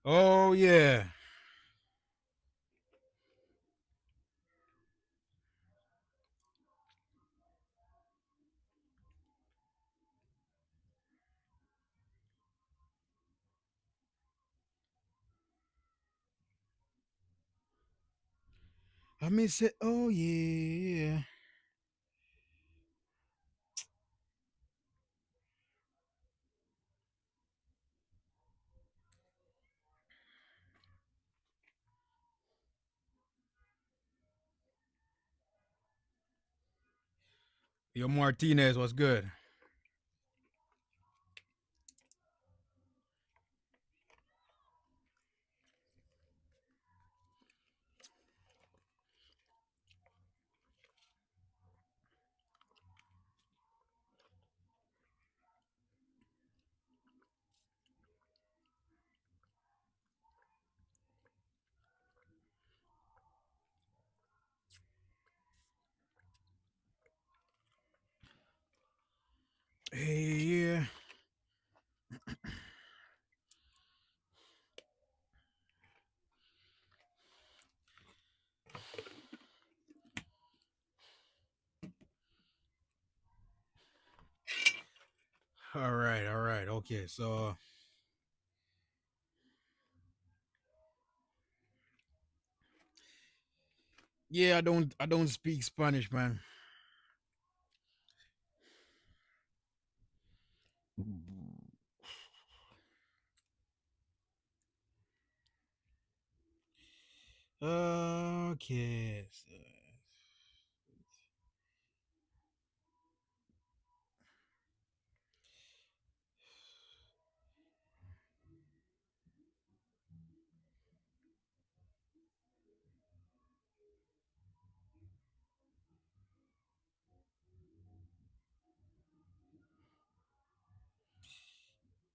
Oh yeah. I miss it. Oh yeah. Your Martinez was good. Hey yeah. All right. Okay, so yeah, I don't speak Spanish, man. Okay.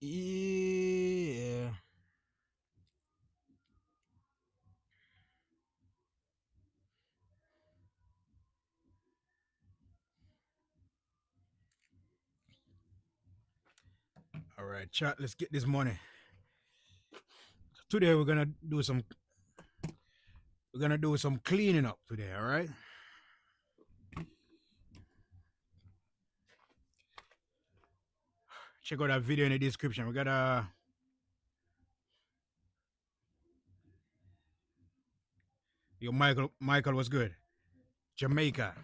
Yeah. All right, chat. Let's get this money. Today we're gonna do some cleaning up today. All right. Check out that video in the description. We got your Michael was good. Jamaica.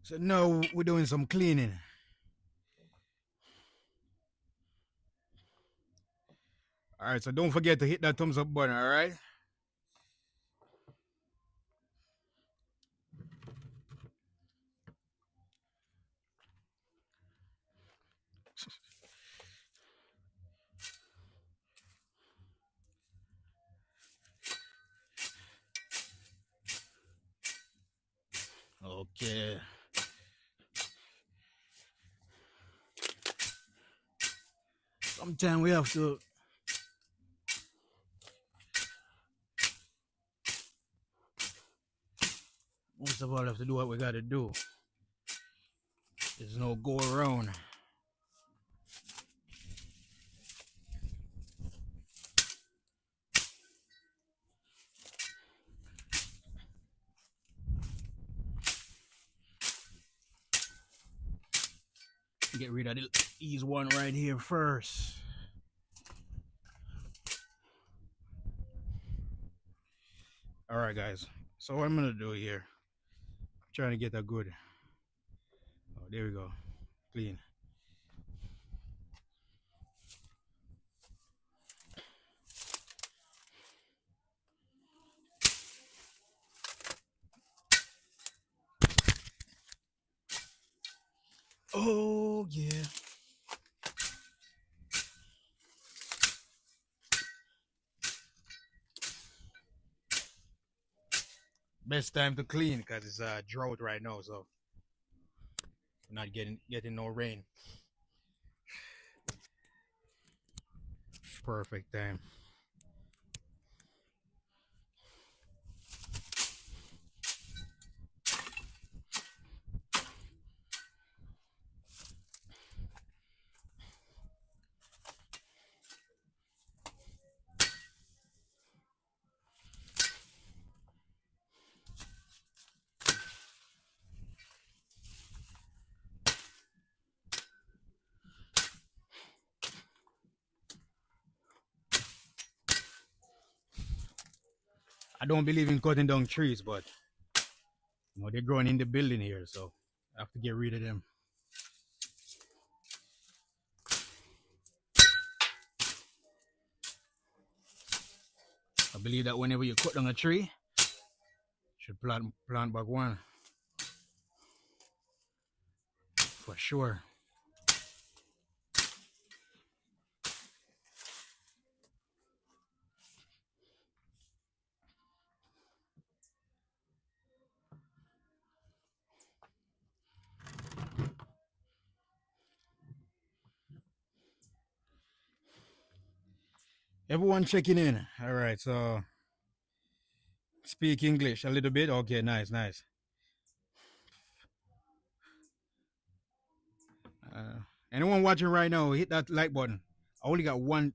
So now we're doing some cleaning. All right. So don't forget to hit that thumbs up button. All right. Okay. Sometimes we have to. Most of all, have to do what we got to do. There's no go around. Get rid of these one right here first. All right, guys. So what I'm gonna do here, trying to get that good. Oh, there we go. Clean. Oh Best time to clean because it's drought right now, so we're not getting no rain. Perfect time. I don't believe in cutting down trees, but they're growing in the building here, so I have to get rid of them. I believe that whenever you cut down a tree, you should plant back one. For sure. Everyone checking in. All right, so speak English a little bit. Okay, nice. Uh, Anyone watching right now, hit that like button. I only got one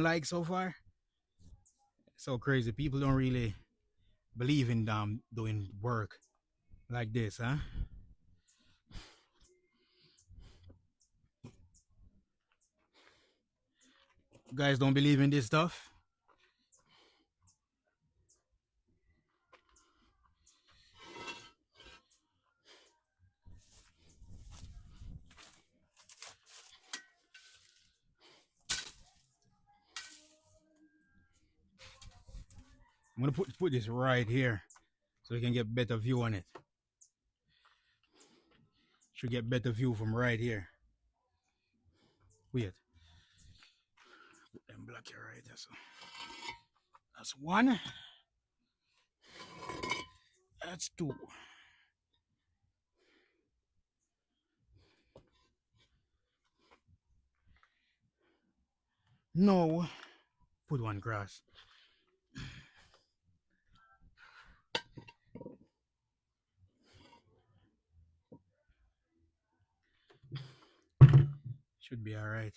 like so far. So crazy. People don't really believe in doing work like this, huh? You guys don't believe in this stuff? I'm gonna put this right here so we can get better view on it. Should get better view from right here. Wait. Put them block here right there. So that's one. That's two. No. Put one grass. Should be all right.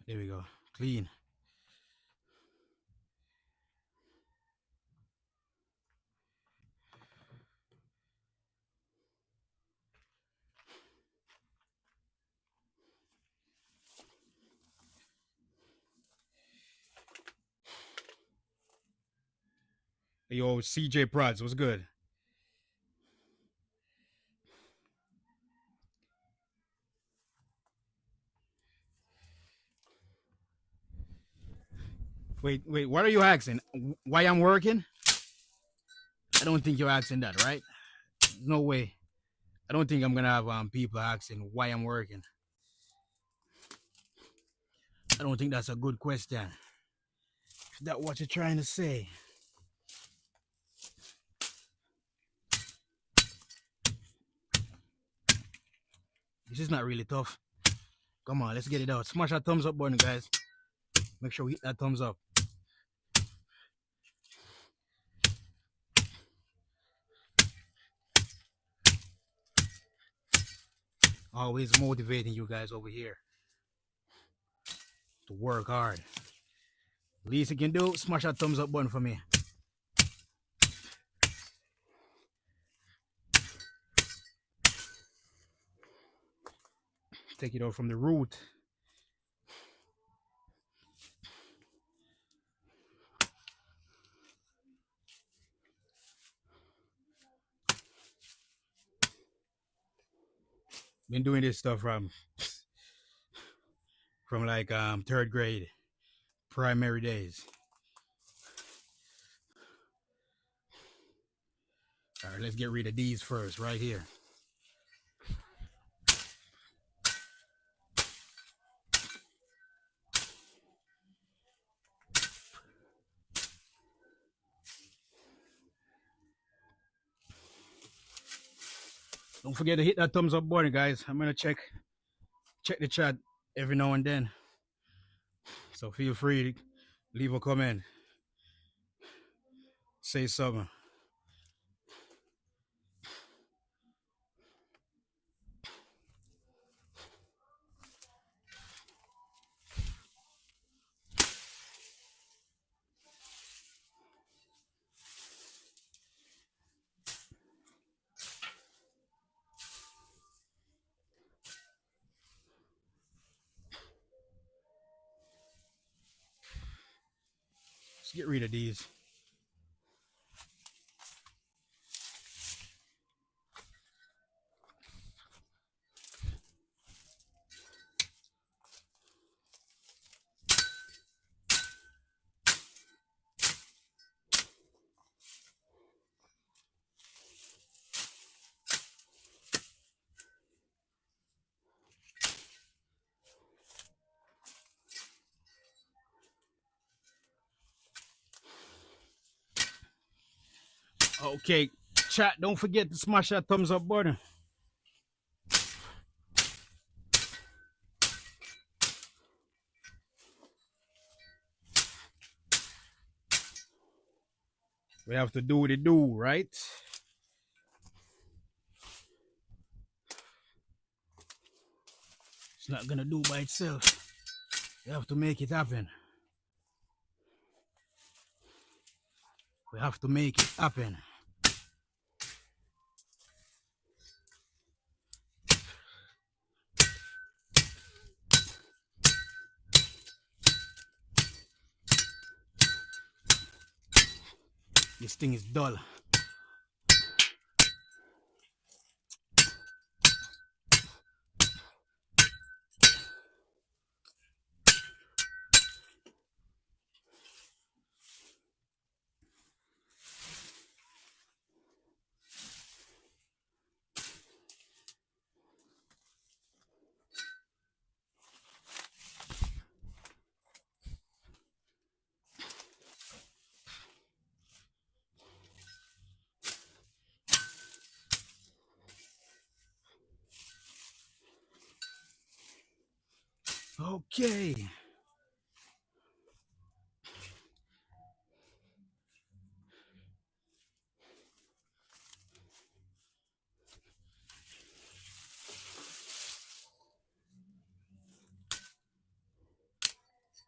There we go. Clean. Yo, CJ Prods, what's good? Wait, what are you asking? Why I'm working? I don't think you're asking that, right? No way. I don't think I'm gonna have people asking why I'm working. I don't think that's a good question. Is that what you're trying to say? This is not really tough. Come on, let's get it out. Smash that thumbs up button, guys. Make sure we hit that thumbs up. Always motivating you guys over here to work hard. Least you can do, smash that thumbs up button for me. Take it out from the root. Been doing this stuff from like third grade, primary days. All right, let's get rid of these first, right here. Don't forget to hit that thumbs up button, guys. I'm gonna check the chat every now and then. So feel free to leave a comment. Say something. Let's get rid of these. Okay, chat, don't forget to smash that thumbs up button. We have to do what it do, right? It's not gonna do by itself. We have to make it happen. We have to make it happen. This thing is dull. Okay.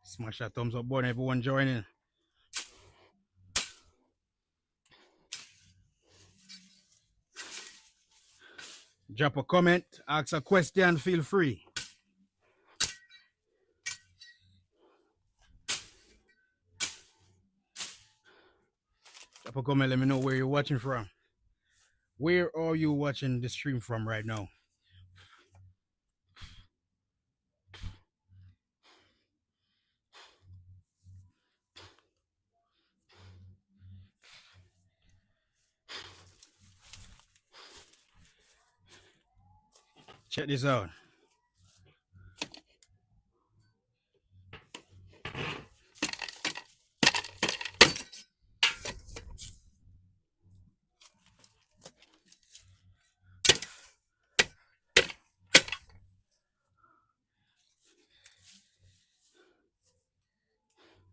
Smash that thumbs up button, everyone joining. Drop a comment, ask a question, feel free. Drop a comment, let me know where you're watching from. Where are you watching the stream from right now? Check this out.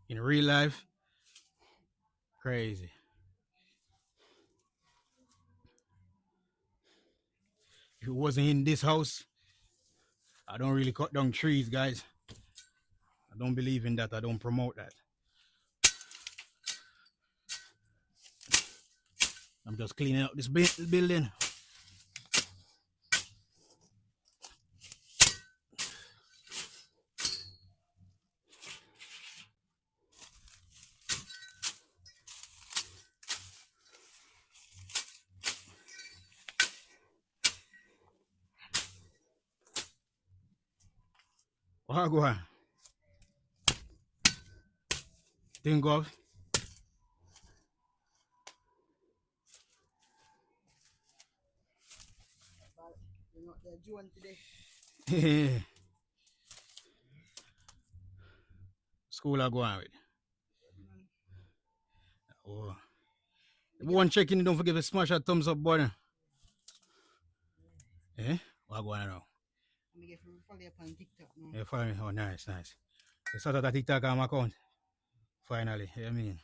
In real life, crazy. If it wasn't in this house, I don't really cut down trees, guys. I don't believe in that. I don't promote that. I'm just cleaning up this building. What go on? Think of. School I go on with. Oh. Everyone checking, don't forget to smash that thumbs up button. Eh? What going on now? I'm get follow you on TikTok now. Yeah, follow me. Oh, nice, nice. You start out a TikTok on my account. Finally, you know what I mean?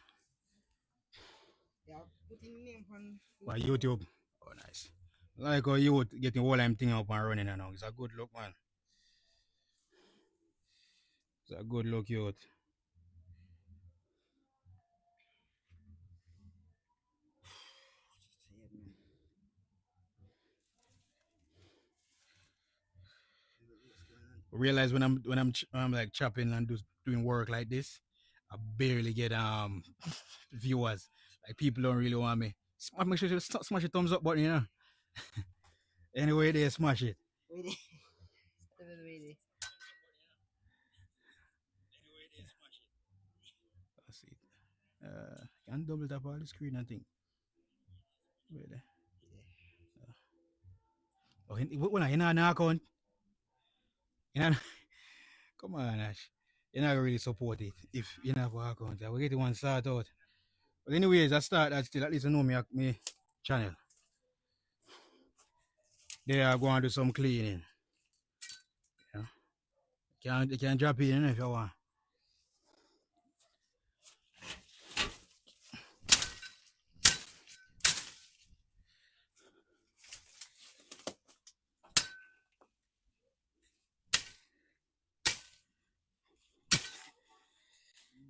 Yeah, put in the name on By YouTube. Oh, nice. Like how you would get the whole time thing up and running and now. It's a good look, man. It's a good look, youth. Realize when I'm like chopping and doing work like this, I barely get viewers. Like people don't really want me. Make sure you smash the thumbs up button, you know. Anyway, they smash it. Wait it. Wait it. Let's see. Can double tap all the screen and thing. Wait there. Oh, when I in an account, you know, come on, Ash. You're not really support it if you have an account. I will get the one start out. But anyways, I start that still at least I know me channel. They are going to do some cleaning. You can drop in if you want.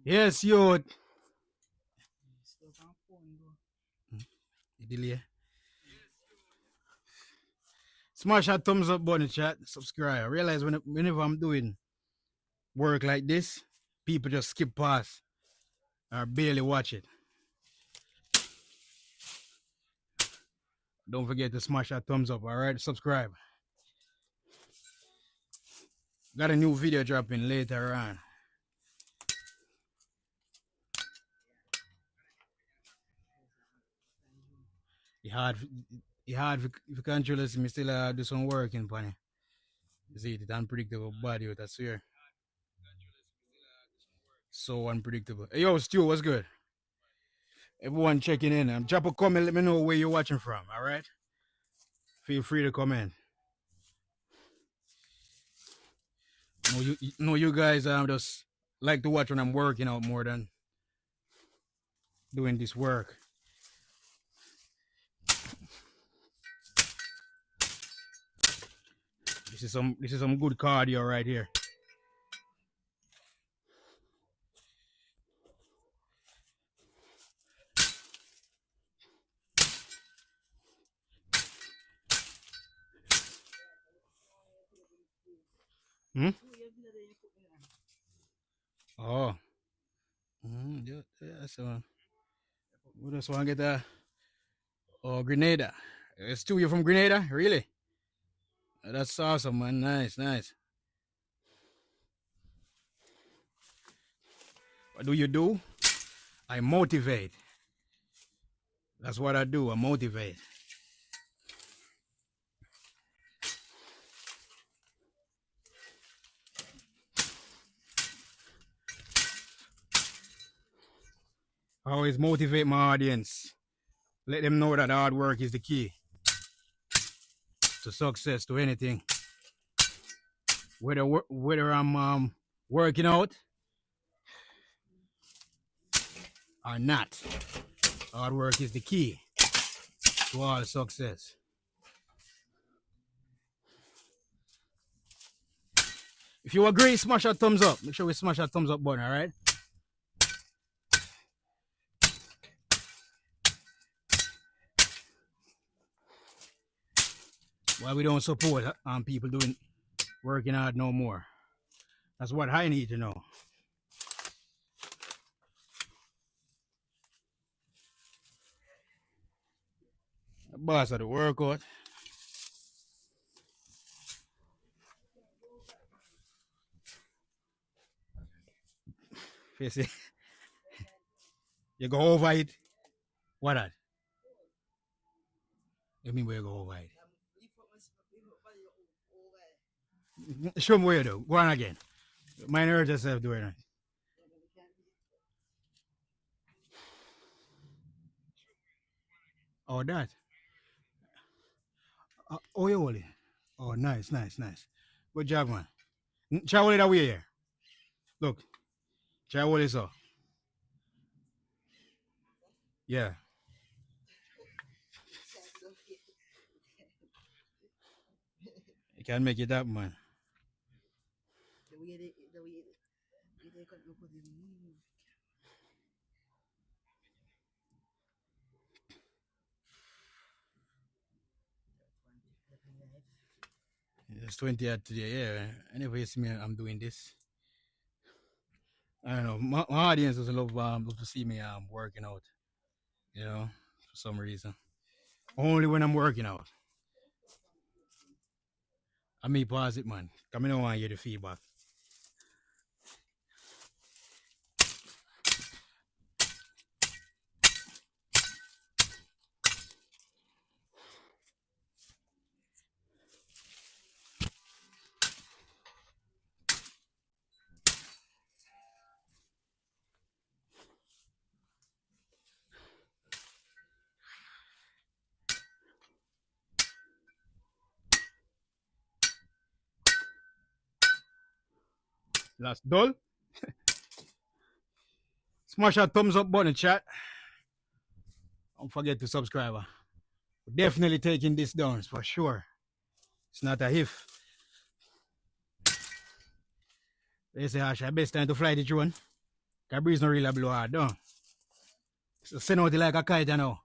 Yes, you. Delay. Smash that thumbs up button, chat. Subscribe. I realize whenever I'm doing work like this, people just skip past or barely watch it. Don't forget to smash that thumbs up, alright? Subscribe. Got a new video dropping later on. It's hard if you control us, me still do some work in funny. You see, it's unpredictable body, I swear. So unpredictable. Hey, yo, Stu, what's good? Everyone checking in. Drop a comment, let me know where you're watching from, alright? Feel free to comment. You guys just like to watch when I'm working out more than doing this work. This is some good cardio right here. Hmm? Oh. Yeah, so we just want to get a Grenada. It's two, you from Grenada? Really? That's awesome, man. Nice, nice. What do you do? I motivate. That's what I do. I motivate. I always motivate my audience. Let them know that hard work is the key to success, to anything. Whether I'm working out or not, hard work is the key to all success. If you agree, smash that thumbs up. Make sure we smash that thumbs up button, all right? Why we don't support people doing working hard no more? That's what I need to know. The boss of the workout. You see, you go over it. What that? You mean where you go over it? Show me where you do. Go on again. Mine hurt yourself doing it. Oh, that. Oh, you hold it. Oh, nice, nice, nice. Good job, man. Try hold it away here. Look, try hold it so. Yeah. You can make it up, man. The way they cut look at him. It's 20 today, yeah. Anyway, you see me, I'm doing this. I don't know. My audience doesn't love to see me working out, you know, for some reason. Only when I'm working out. I may pause it, man. Because I don't want to hear the feedback. Last dull. Smash that thumbs up button, chat. Don't forget to subscribe. We're definitely taking this down, for sure. It's not a if. They say, Ash, best time to fly the drone. Because breeze not really blow hard down. So send out it like a kite, you know.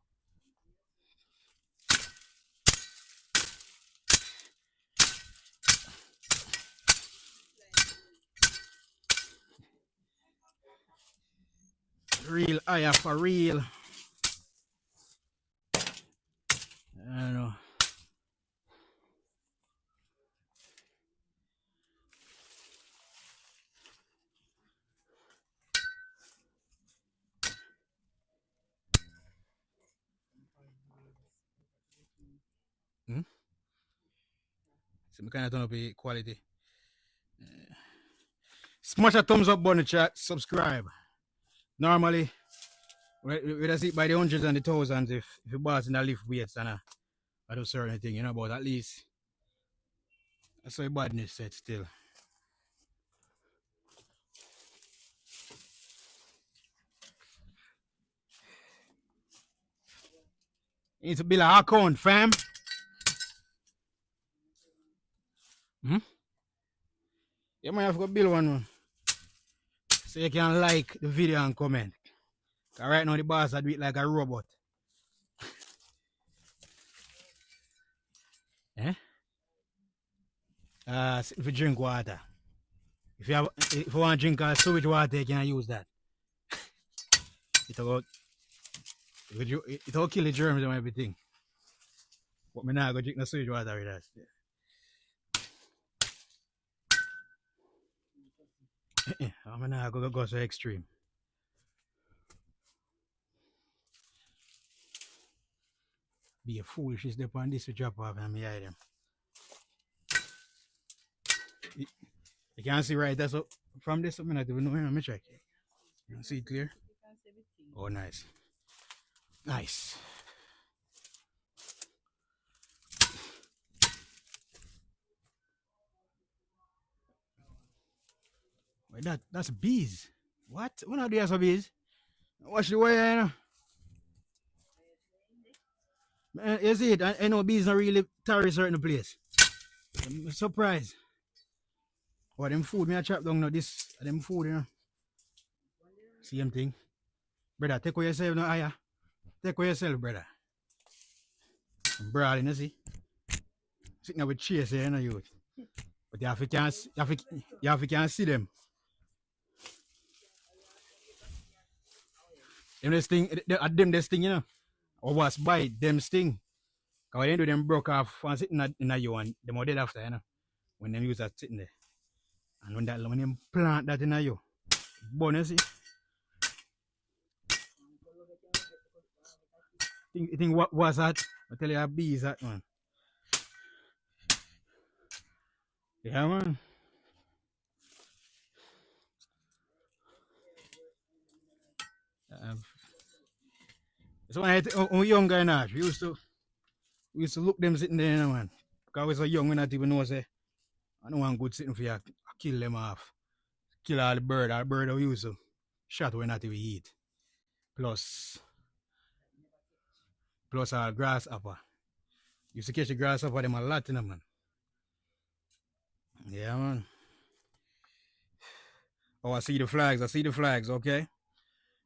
Real higher for real. I don't know. So I kind of turn up the quality. Smash a thumbs up button, chat. Subscribe. Normally, we see it by the hundreds and the thousands if you boss in the lift weights and I do certain thing, you know, but at least that's why badness said still. You need to build an account, fam. You might have to build one. So you can like the video and comment. Cause right now the boss I do it like a robot. Eh? If you drink water. If you want to drink sewage water, you can use that. It'll kill the germs and everything. But me now go drink the sewage water with that. I'm not go so extreme. Be a fool, she's there on this to drop off and me hide them. You can see right that's up from this I'm not even knowing. Let me check. You can see it clear? Oh nice. Nice. Wait, that's bees. What? When are there some bees? Watch the way, you know. Man, you see it? I know bees not really tarry certain place. I'm surprised. Oh, them food me I chop down now. This them food, you know. Same thing. Brother, take away yourself now, higher. Take away yourself, brother. I'm brawling, you see. Sitting there with chase, you know, youth. But you have to can see them. This thing, this thing, you know. Or what's by them sting. Because when they do them broke off and sitting in a you and them are dead after, you know. When them use that sitting there. And when them plant that in a you. Burn, you see. You think what was that? I tell you a bee is that, man. Yeah, man. So when I was younger enough, we used to look them sitting there, you know, man. Because we're so young, we not even know, say, I don't want good sitting for you, kill them off. Kill all the bird we use to shot we not even eat. Plus our grasshopper. Used to catch the grasshopper them a lot, you know, man. Yeah, man. Oh, I see the flags, okay?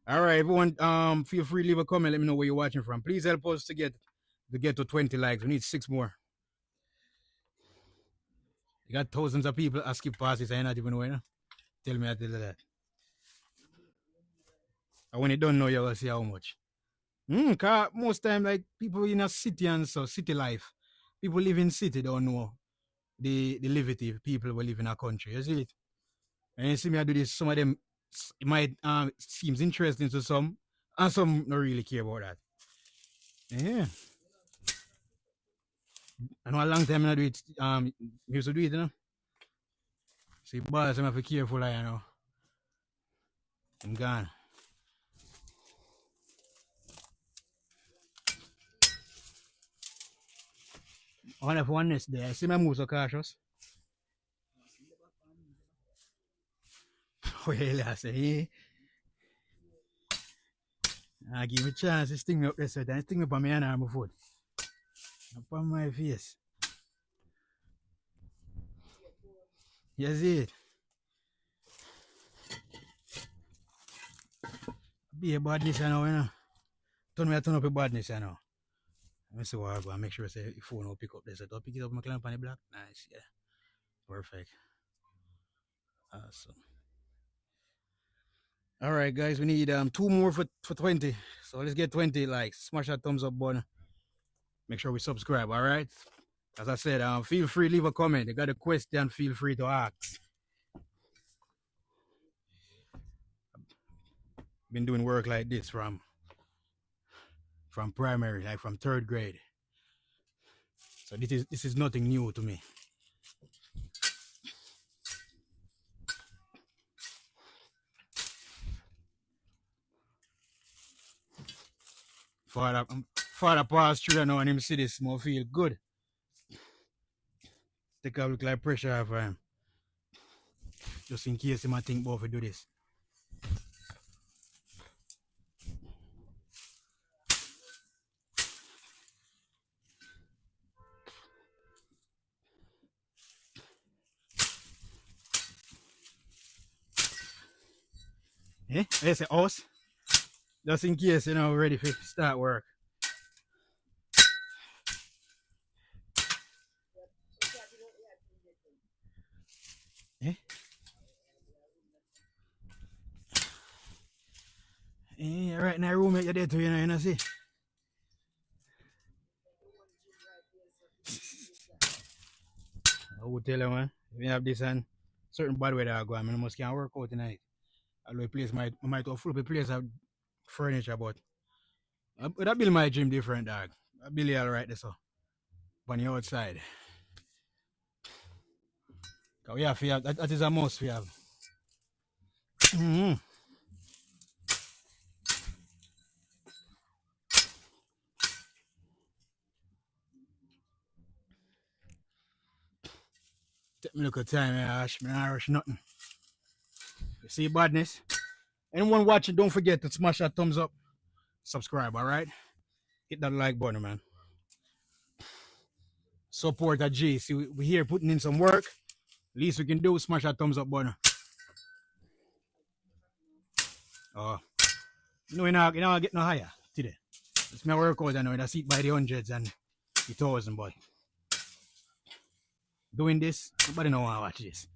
All right, everyone, feel free to leave a comment, let me know where you're watching from. Please help us to get to 20 likes. We need 6 more. You got thousands of people asking passes, I not even know, you know? Tell me I tell you that. And when you don't know, you're gonna see how much. Cause most time, like people in a city and so city life, people live in city don't know the liberty people will live in a country. You see it? And you see me I do this, some of them it might seems interesting to some, and some don't really care about that. Yeah. I know a long time I do it. Used to do it, you know. See, boys, I'm have to be careful, you know. I'm gone. I wonder if one is there. See my move so cautious. Oh, yeah, I say, yeah. I give me a chance to sting me up this side and sting me up on my hand and my foot. Up on my face. You see it? Be a badness, you know, you know. Turn up a badness, you know. Let me see what I go and make sure I say your phone will pick up this. Don't pick it up, my clamp on the block. Nice, yeah. Perfect. Awesome. All right, guys, we need 2 more for 20. So let's get 20 likes. Smash that thumbs up button. Make sure we subscribe, all right? As I said, feel free to leave a comment. You got a question, feel free to ask. Been doing work like this from primary, like from 3rd grade. So this is nothing new to me. Father pass through now and him see this more feel good. Take a look like pressure off him. Just in case he might think about to do this. Eh? I say us. Just in case, you know, ready for start work. Eh? Eh, right in that room you're there too, you know, see. I would tell you, man, if you have this and certain bad weather I go, I must can't work out tonight. I'll place I might have full up a place of furniture, but I build my gym different, dog. I build it all right, so. On the outside. We have to have, that is a must we have. Mm-hmm. Take me look at time, I rush nothing. You see badness? Anyone watching, don't forget to smash that thumbs up. Subscribe, alright? Hit that like button, man. Support a G. See, we here putting in some work. Least we can do is smash that thumbs up button. You know, you know, get no higher today. It's my workout, I know. I see it by the hundreds and the thousand, but doing this, nobody know want to watch this.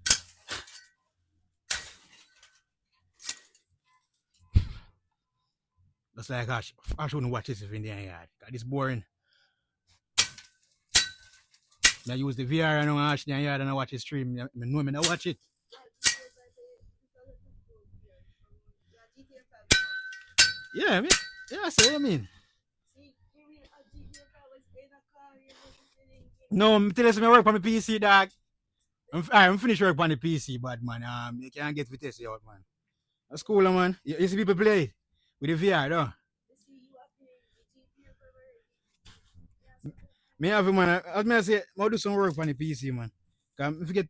That's like I shouldn't watch this if in the yard. It's boring. I use the VR and I watch the yard and I watch the stream. I know I don't watch it. Yeah, I mean, yeah, I say what I mean. No, I'm telling you, I work on the PC, dog. I'm finished work on the PC, but man, you can't get with this out, man. That's cool, man. You see people play with the VR, though. Me have him, man. As me say, I do some work on the PC, man. Cause if you get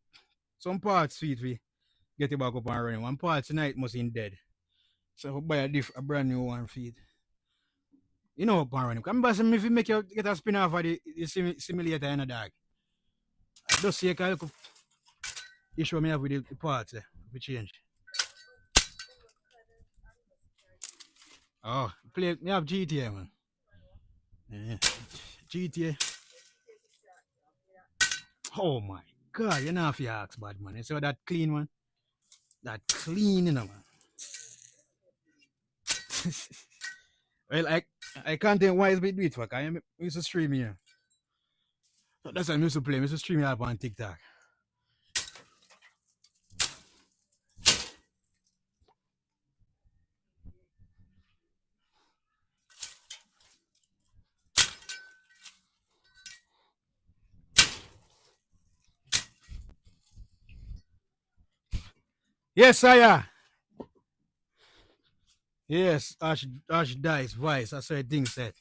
some parts sweet, we get it back up and running. One part tonight must be dead. So I buy a brand new one feed. You know up and running. Come back, if you make you get a spin off of the simulator and a dog. I just see a issue me have with the parts, we change. Oh, play me have GTA, man. Yeah. GTA. Oh my god, you know if you ask bad man. You see that clean man? That clean, you know, man. Well, I can't think why it's been do it for. I used to stream here. So that's why I used to play. I used to stream up on TikTok. Yes, sire. Yes, Ash dice voice. That's what I think said.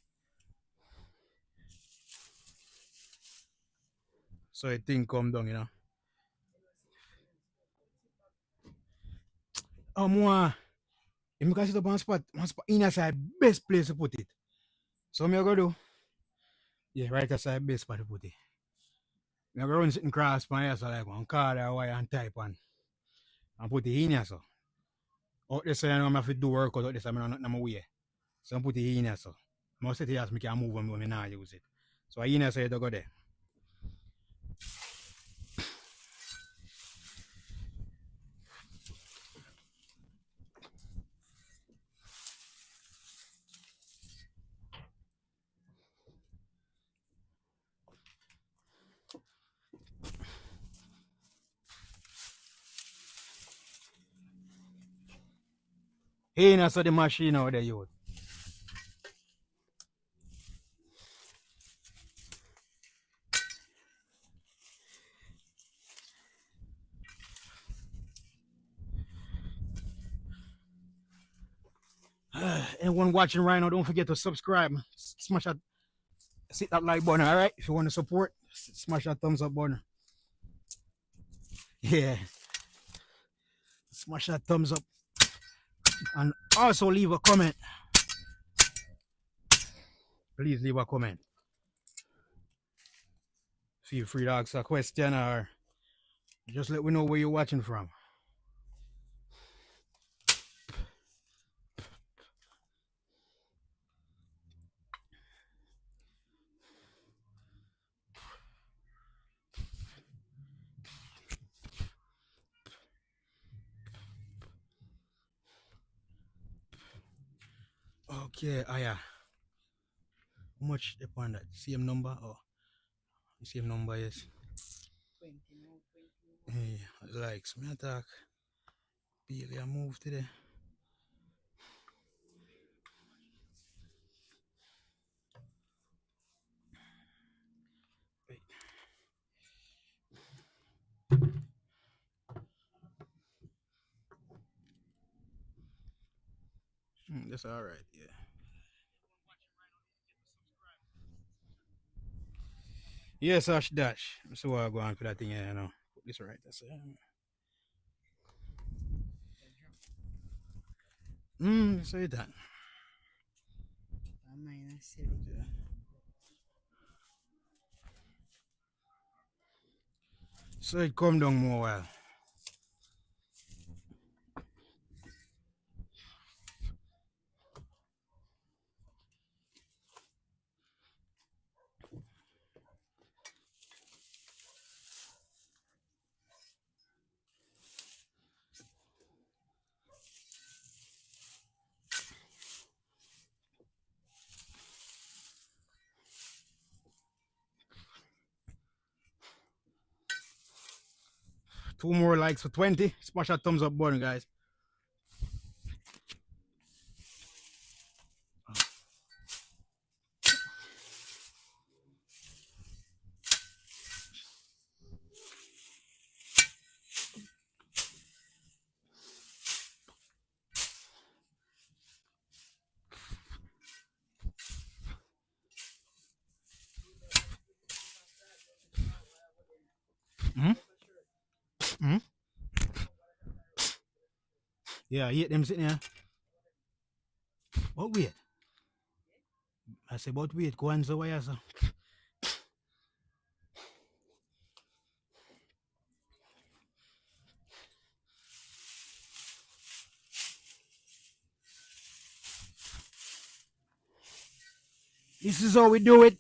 So I think come down, you know. More. If you can sit up one spot in the best place to put it. So me go do. Yeah, right aside best spot to put it. Me go run sitting cross my ass like one card or wire and type and put it in here so. Out there so I know I have to do work out there so I know nothing my way. So I put it in here so. I must set it as me can move when I not use it. So I in here so you go there. Here in so the machine out there you. Anyone watching right now, don't forget to subscribe. Smash that, hit that like button, all right? If you want to support, smash that thumbs up button. Yeah. Smash that thumbs up. And also leave a comment. Please leave a comment. Feel free to ask a question or just let me know where you're watching from. Okay, yeah. How much upon that? Same number or same number, yes. 20 now, 20. Hey, likes me attack. Really I move today. Wait. That's alright, yeah. Yes, Ash Dash. So I go on for that thing, yeah, you know. Put this right. That's it. So you done. Mine is silly. Yeah. So it come down more while. Two more likes for 20. Smash that thumbs up button, guys. Hmm? Yeah, I hate them sitting here. But wait. I say, but wait, go on, so why you say? This is how we do it.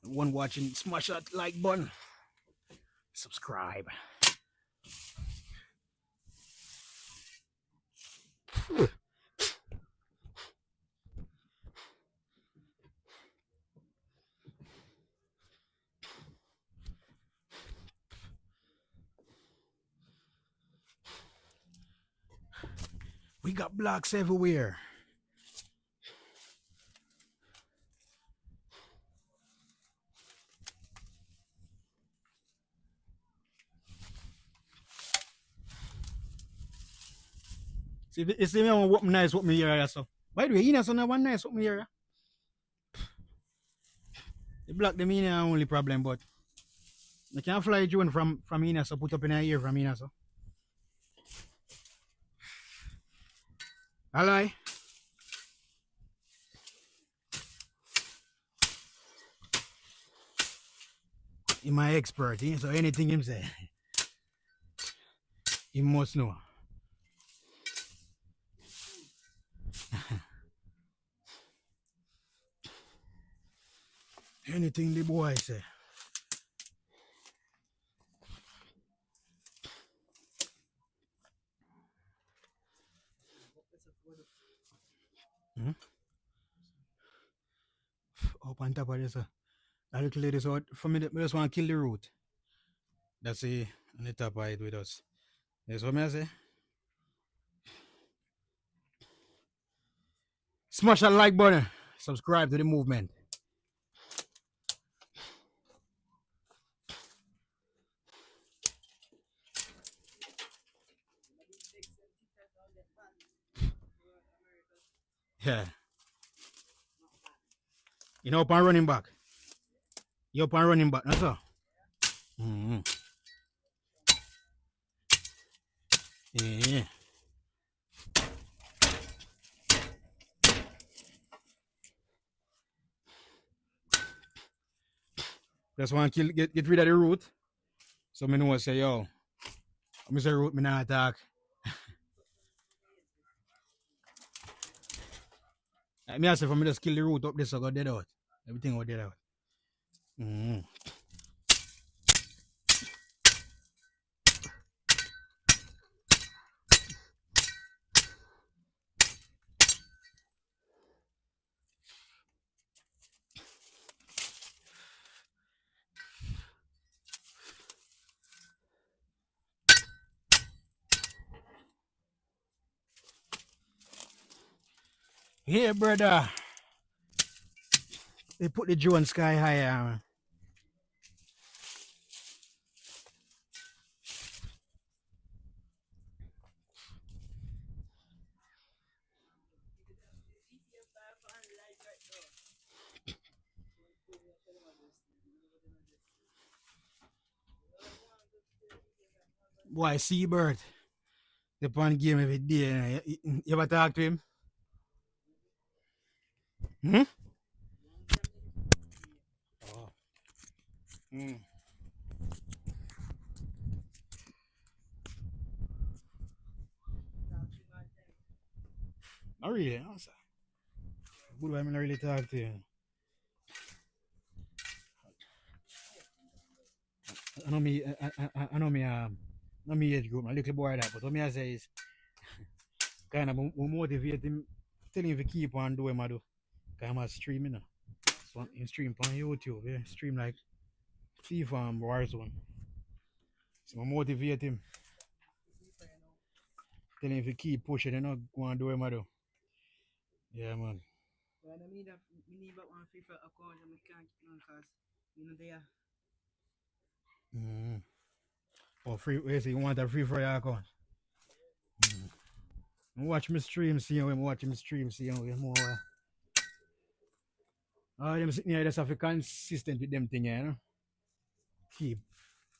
One watching, smash that like button. Subscribe. We got blocks everywhere. See, if me want what nice what me here so. By the way, you know so one nice what me here. The block them in only problem, but you can't fly drone from in so put up in a ear from in so. Hello? He my expert, so anything him say, he must know. Anything the boy say. Hmm? Up on top of this, a little lady, so for me, I just want to kill the root. That's it, on the top of it with us. That's what I say. Smash that like button. Subscribe to the movement. Yeah. You know, up and running back. You up and running back, that's all. Mm-hmm. Yeah. Just want to get rid of the root. So me know what say, yo. I'm say root, me not attack. Me I say for me just kill the root up this so go dead out. Everything go dead out. Mm-hmm. Here, brother. They put the drone sky higher. Boy, seabird. They put game every day. You ever talk to him? Hmm? Oh. Mm. Not really. No, sir. Good way I not really talk to you. I know me. I know me. Not me age group. A little boy that. But what me I say is kind of motivate him. Tell him to keep on doing what I do. Cause I'm a streaming. So you stream on YouTube. Yeah, stream like FIFA and Warzone. So I motivate him. Tell him to keep pushing and not go and do what I do. Yeah, man. Well, I need but one free for account and I can't keep on cause you know they are. Mm. Oh, free. Wait, so you want a free for your account? Mm. Watch my stream, see how I'm watching my stream, see how I'm more. Oh, them sitting here, just have to be consistent with them thing, you know. keep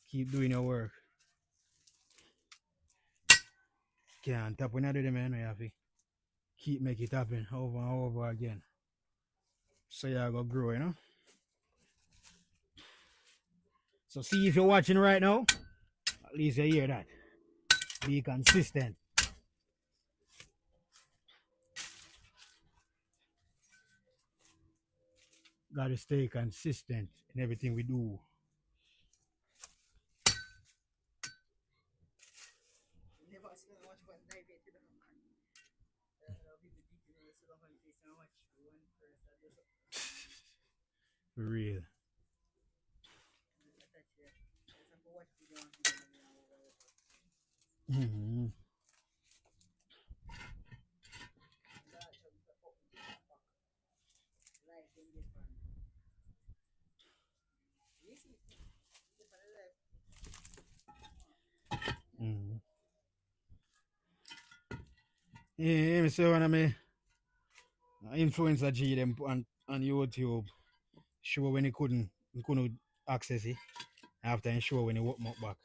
keep doing your work. Can't tap when I do them, man. You have to keep make it happen over and over again. So you go grow, you know. So see if you're watching right now, at least you hear that. Be consistent. Gotta stay consistent in everything we do. Never spend much fun diving to the man. People beating it, so long as they watch one person do something. For real. That's it. Let's go watch video on video. Mm-hmm. Life in different. You see, different life. Mm-hmm. Yeah, so when I mean influencer G them on YouTube show when he couldn't access it after he show when he woke up back.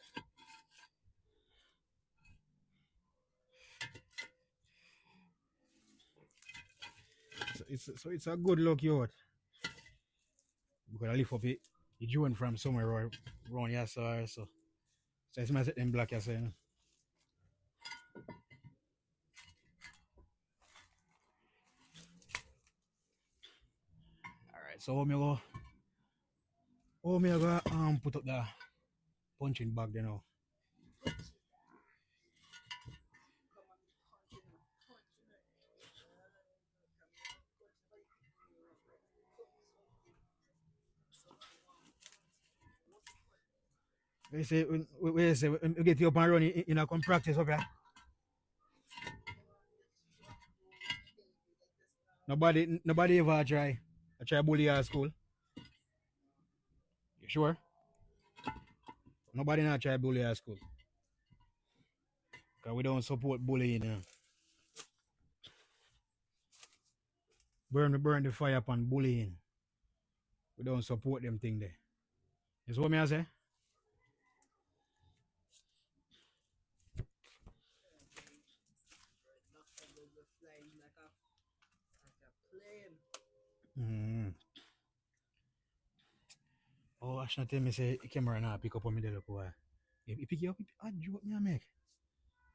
So it's a good look out. Because I lift up it joint from somewhere around here so it's my set them black you know. Alright, so how me go put up the punching bag there now. We get you up and running in a come practice up here. Nobody ever try bully at school. You sure? Nobody not try bully at school. Cause we don't support bullying. You know. Burn the fire upon bullying. We don't support them thing there. Is what me I say? Flying like a plane. Mm. Oh, Ashna tell me say camera now pick up on me there look why. You pick you up, I do what me I make.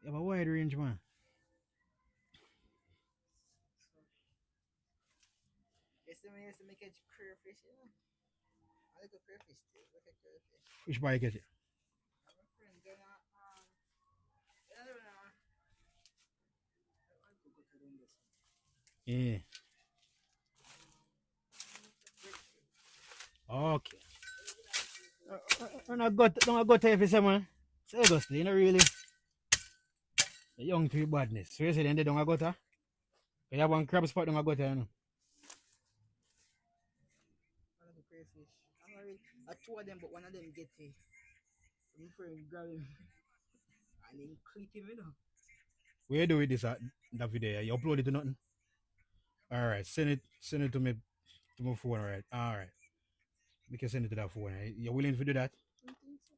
You have a wide range, man. Yesterday, I used to make a crayfish, you know. I like a crayfish too. Like a crayfish. Which bar you get it? I'm a friend gonna I don't know. I could go to them this. Yeah. Okay. Don't go to if you man. Seriously, you know really. The young to badness. So you say then they don't go to? You have one crab spot don't go to, you know. I like a crayfish. I'm not really, I two of them, but one of them get it. My friend grab him and then clip him, you know. What you do with this that video? You upload it to nothing? Alright, send it to me to my phone, alright. Alright. We can send it to that phone. You're willing to do that? I think so.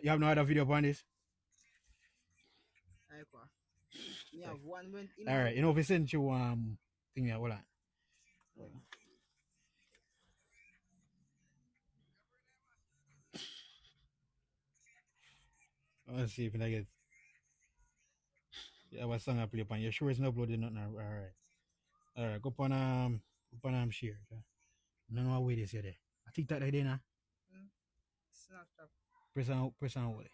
You have no other video upon this? Like what? We have one when Alright, you know if we send you thing here, hold on. Let's see if I get yeah, what song I play upon. You sure it's not uploaded nothing? Alright. Alright, go upon share. Okay? No no way this here there. I think that idea now. Snapchat. Press on hold it.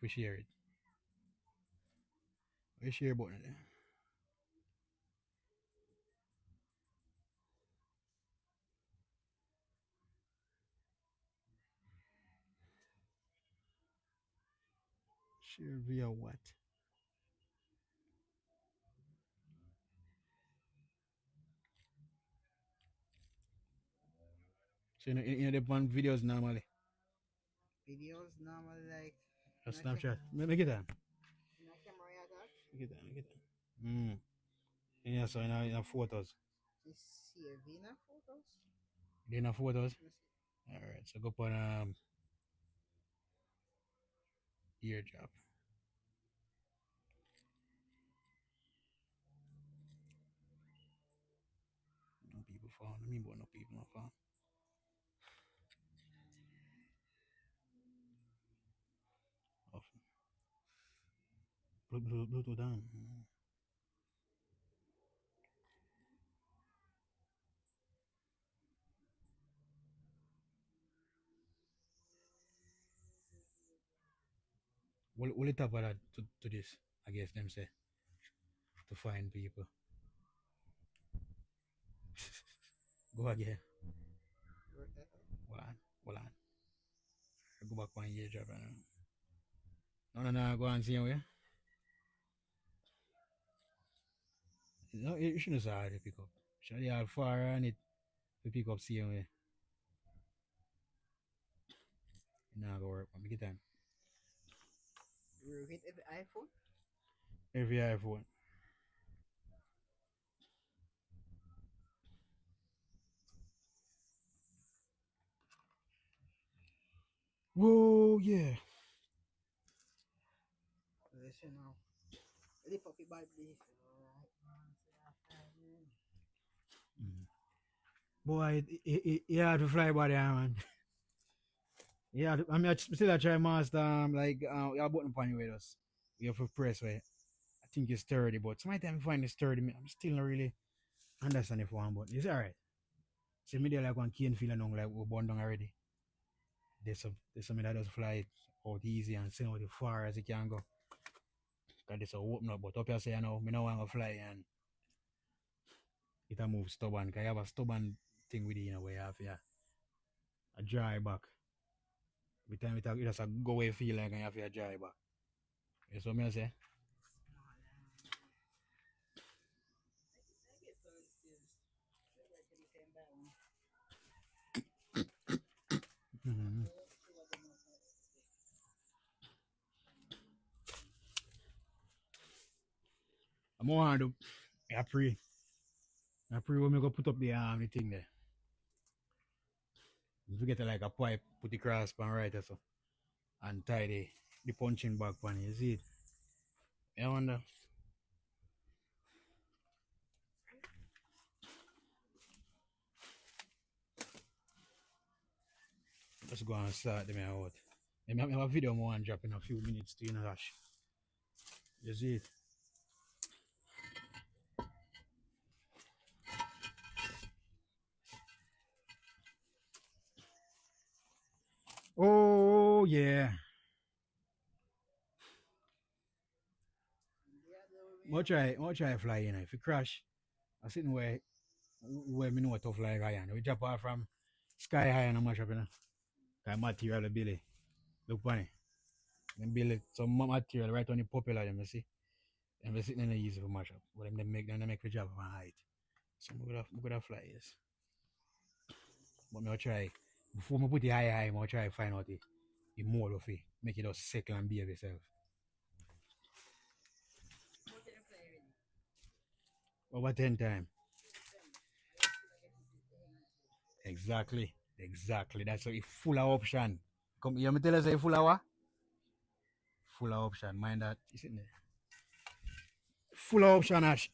We share it. We share button there. Share via what? So you know the one videos normally. Videos normally like Snapchat. Make it on. in a camera you got. Make it on. Yeah, so in a photos. You see a Vina photos? In a photos. Let me see. Alright, so go upon Eardrop. No people fall. I mean, but no people no fall. Off. Bluetooth on. Will it have that to this? I guess them say to find people. Go again. Hold on. Hold on. I go back 1 year job. No. Go and see you. No, you shouldn't say hard to pick up. Should they have far on it to pick up same way. Nah, go work. Make it time. You hit every iPhone? Every iPhone. Whoa, yeah. Listen now. Lift up your body, please. Alright, man. Boy, it had to fly by there, man. Yeah, I mean, I still try master, like, your button upon your way, just. You have to press, right? I think it's sturdy, but sometimes I find it sturdy. I'm still not really understand if one, but it's alright. See me there like one cane feeling like we're born down already. There's something that does fly out easy and send out as far as it can go. Cause it's a open up, but up here say you know, me no want to fly and it a move stubborn. Cause you have a stubborn thing with it, you know, where you have a dry back. Every time it just a go away feel like you have a dry back. You see what I say? Mm-hmm. I'm going to I pray. I pray when we go put up the thing there. If we get like a pipe, put the cross pan right or so, and tie the punching bag pan. You see it? You wonder. Let's go and start them out. I have a video more and drop in a few minutes to you know rush. You see it? Oh yeah. What try fly, you know. If you crash, I sitting where me know what to fly high and we drop off from sky high and I'm mash up, you know. Cause material the Billy. Look funny. Them Billy some material right on the popular them you see. And we sitting in the easy for mash up. But them they make the job from height. So we could have fly, yes. But me will try before me put the high, I try find out the mode of it. Make it just settle and behave itself. Over 10 times. Exactly. Exactly. That's why it's full of option. Come you me tell us it's full of what? Full of option. Mind that. You sitting there. Full of option, Ash.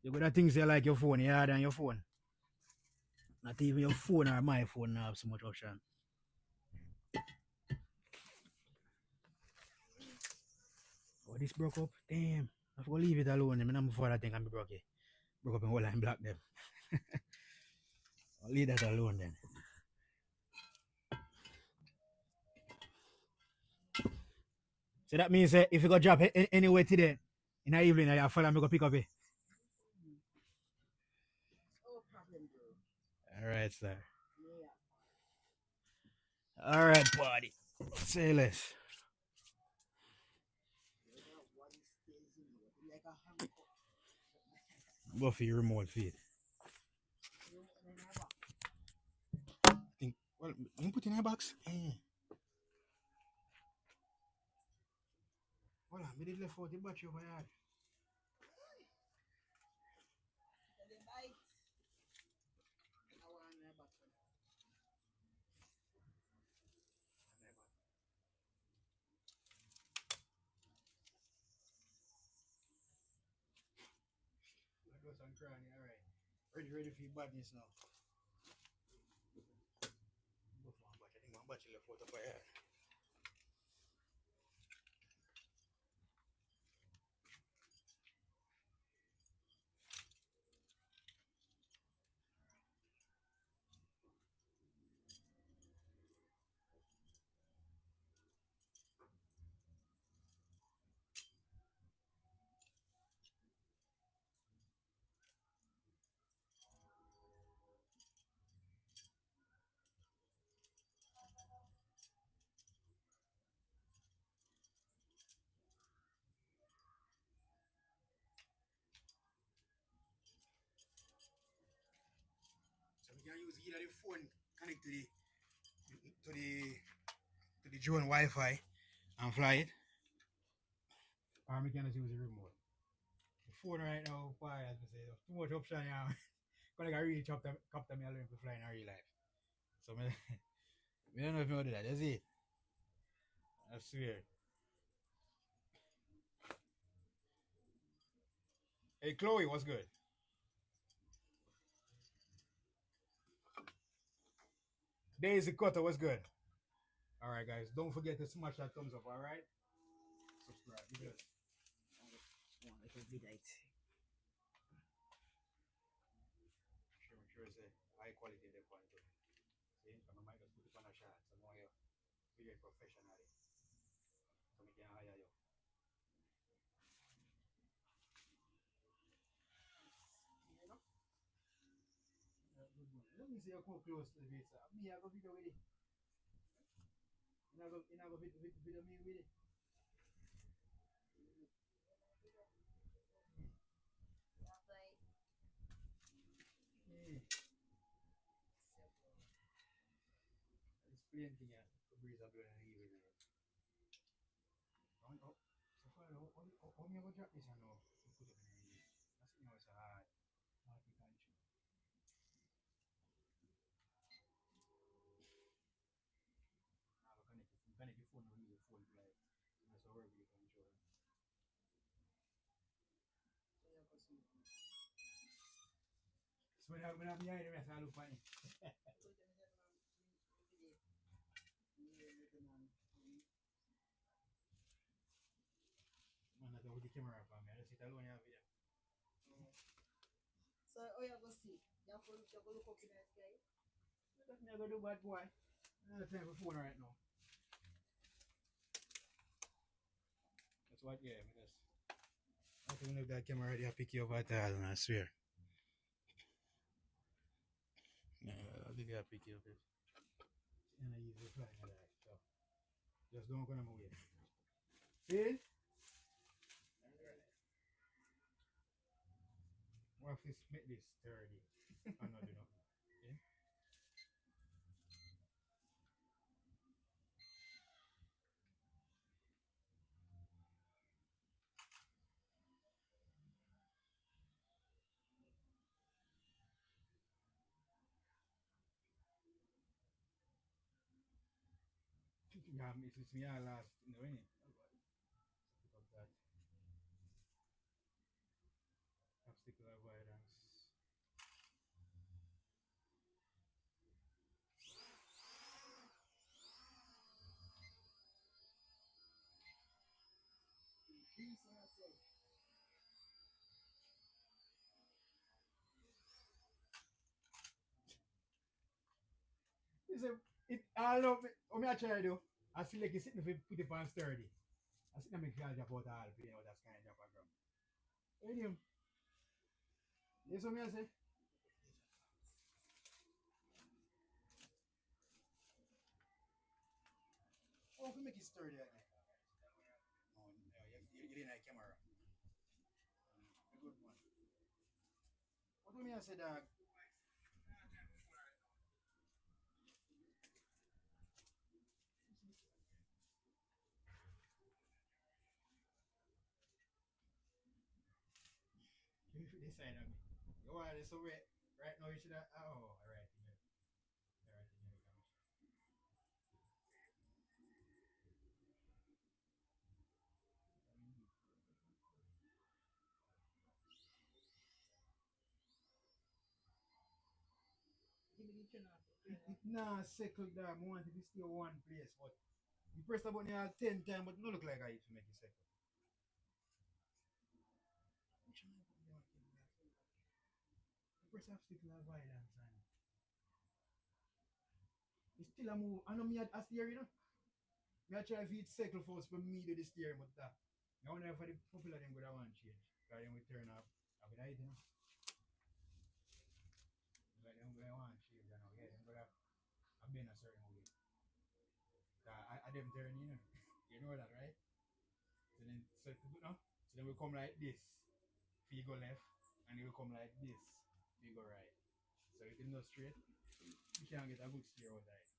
You got things you like your phone, you than your phone. Not even your phone or my phone have so much option. Oh, this broke up? Damn. I have to leave it alone. I'm not before that thing can be broke. Broke up in whole line black them. I'll leave that alone then. So that means if you go drop anywhere today, in the evening, I follow me go pick up it. No problem, bro. Alright, sir. Yeah. Alright, buddy. Say less. One stays in you. Like a handcuff. Go for your remote feed. I think, well, you put in a box? Eh. Hold on, we did left out the battery over here. The light. I want my back. close and cranny. All right. Ready for your badness now. Go for one batch. I think one batch left out of fire. So we can use either the phone connect to the to the drone Wi-Fi and fly it, or we can just use the remote. The phone right now, why as I say, too much option yeah. Because I really chop them alone for flying in real life. So me, me don't know if you know do that. That's it. I swear. Hey Chloe, what's good? Daisy Cutter, what's good? All right, guys, don't forget to smash that thumbs up. All right, subscribe because One little video. sure it's a high quality the point. See, so I might just put it on a shot. So now you be a professional. So we can hire you. You know? Let me see you come close to the base. Me, I go video with it. You know, go video me with it. Yeah. It's plenty, yeah. The breeze are blowing and even. Oh, so far, how me go drop this and now? Put it in the that's you know it's a hard to control. Now connect the phone with the phone like that's how you control. So you go see. So when I'm behind the rest, I look funny. So you can get on video. Yeah, looking on. Man, I don't with the camera for me. I just sit alone and video. So oh you go see. You go look up in the sky. That's me I go do bad boy. I don't have time for phone right now. That's what, yeah, I mean, that's. I don't know if that camera ready, I'll pick you up at all, I swear. Yeah, I'll pick you up. And I use the flying like so. Just don't go on my way. See? What if this make this 30? I'm not doing nothing. Yeah? Yeah, it's me all last in the winning. Pick up that obstacle avoidance. Listen, I love it. What me I try to do, I see like you sitting for put it on sturdy. I sit there make feel drop out all you know that's kind of drop a ground. Anyway, you see what me I say? Oh, if we make it sturdy again. Oh, no, you didn't like camera. A good one. What do me I say, dog? You fit this side of me. You want this so right now you should have oh alright. Alright, It nah circle that. I want it to stay one place, but you press the button here 10 times, but no look like I used to make it circle. Which one you want to do that? You press obstacle of violence and it's still a move. I know me a steer, you know. Me a try to feed circle first for me do the steering, but that. I wonder if the popular them would have one change. Because then we turn up. I'll be like, you know. Like them going to want change, you know. Yeah, them would have been a certain way. I them turn, you know. You know that, right? So then we come like this. If you go left, and it will come like this. If you go right. So if you go straight, you can't get a good steer out of it.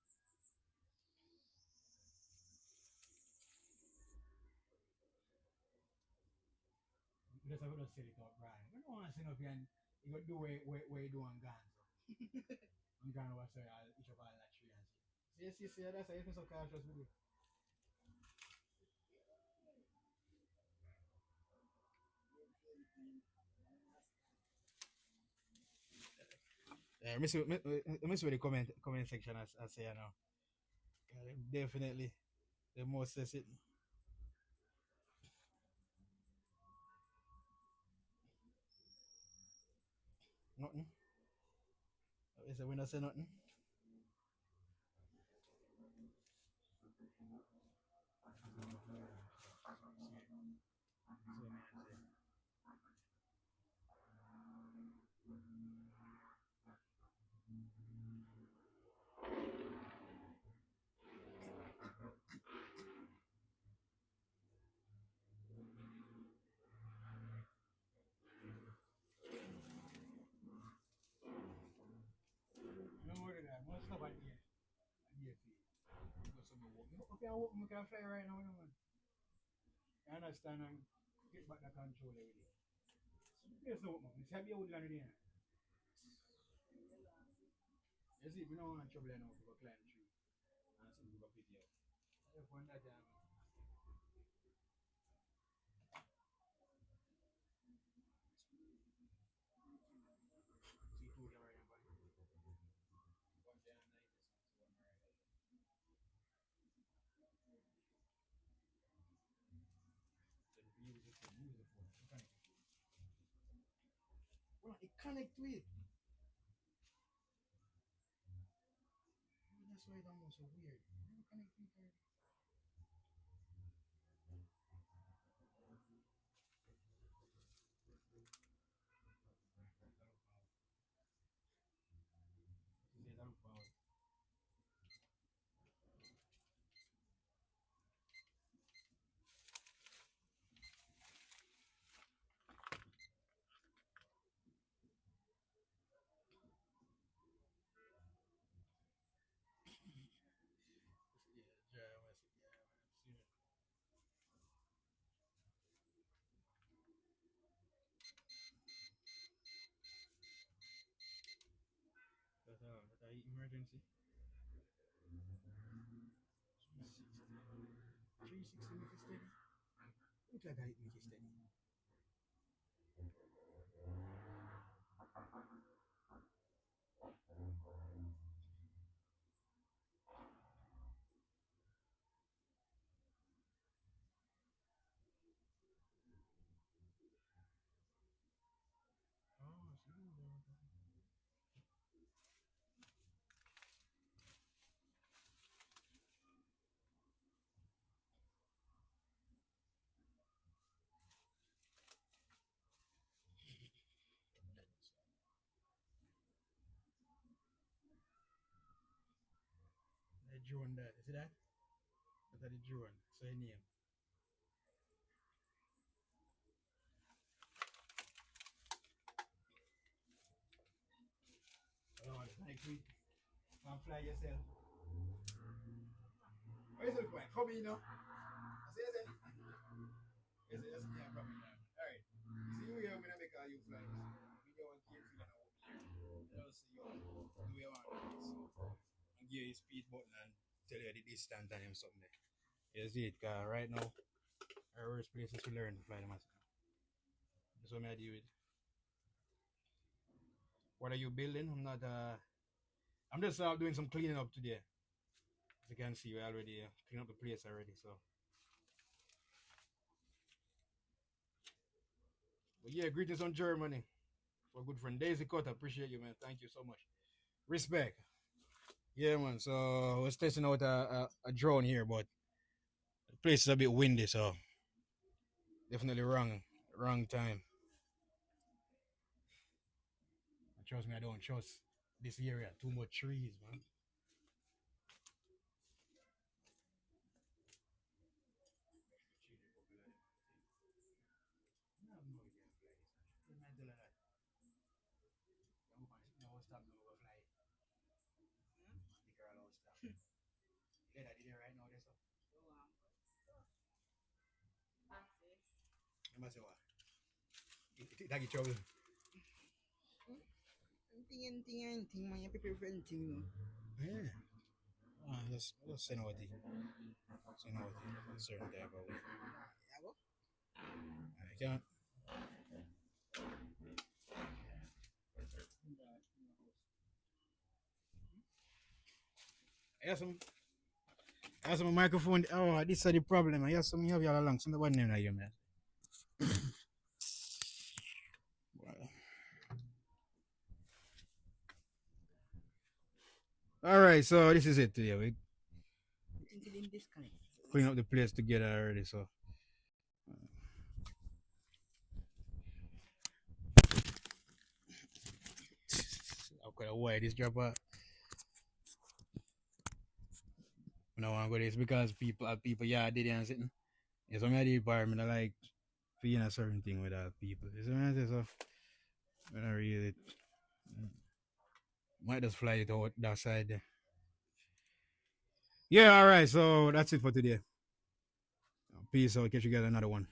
You just have to set it up, right? You don't want to set up here and you got to do where you do on guns. I'm going over so each of all that tree and shit. See, that's why you so cautious with it. Yeah, miss with the comment section as I say you know. Yeah, definitely the most says it. Nothing. Is it when I say nothing? No more than that. Most stuff I hear. I hear for you. Because of my work. Okay, I work, I can fly right now, you know, man. I understand and get back the control every day. Yes, no, man. It's happy old land there. You see, we don't want trouble enough to go climb the tree. And some people pick you up. I just want that damn. See, two right now, but one day and night is not one right. So if you use the phone. You connect it. Well, it connect to it. Well, that's why it's almost so weird. You never connect to it already. She says, I'm proud. Yeah, I see. Yeah, I'm seeing it. That's emergency. 360. 360 make it steady. Look like I make it steady. Oh, see. The drone that. You see that? That's the drone. So your name. Oh, like we can fly yourself. Where is it going? Come in now. I say, yes, yes, yeah, come in now. Alright. You see, you here, I'm gonna make all you fly. We don't want to keep feeling over here. I'll see you. Do you want this? And give you his speed button and tell you the distance and him something there. You see it, cause right now, our worst place is to learn to fly the master. That's what I do with. What are you building? I'm not I'm just doing some cleaning up today. As you can see, we already clean up the place already. So, but yeah, greetings on Germany. For good friend Daisy Cut, appreciate you, man. Thank you so much. Respect. Yeah, man. So we're testing out a drone here, but the place is a bit windy, so definitely wrong time. Trust me, I don't trust this area. Too much trees, man. Trouble. Anything, man. You prepare for anything, you know. Yeah. Just send out the certain type of way. Yeah, go. I can't. I have some. I have some microphone. Oh, this is the problem. I have some. You have y'all along. Some one name you man. All right, so this is it today. We Until him disconnect. clean up the place together already. So okay, why this drop out? No one go this because people yeah did and sitting. Yeah, some of the environment I like feeling a certain thing with people. You see what I say? So when I read it, might just fly it out that side there. Yeah, all right. So that's it for today. Peace out. Catch you guys another one.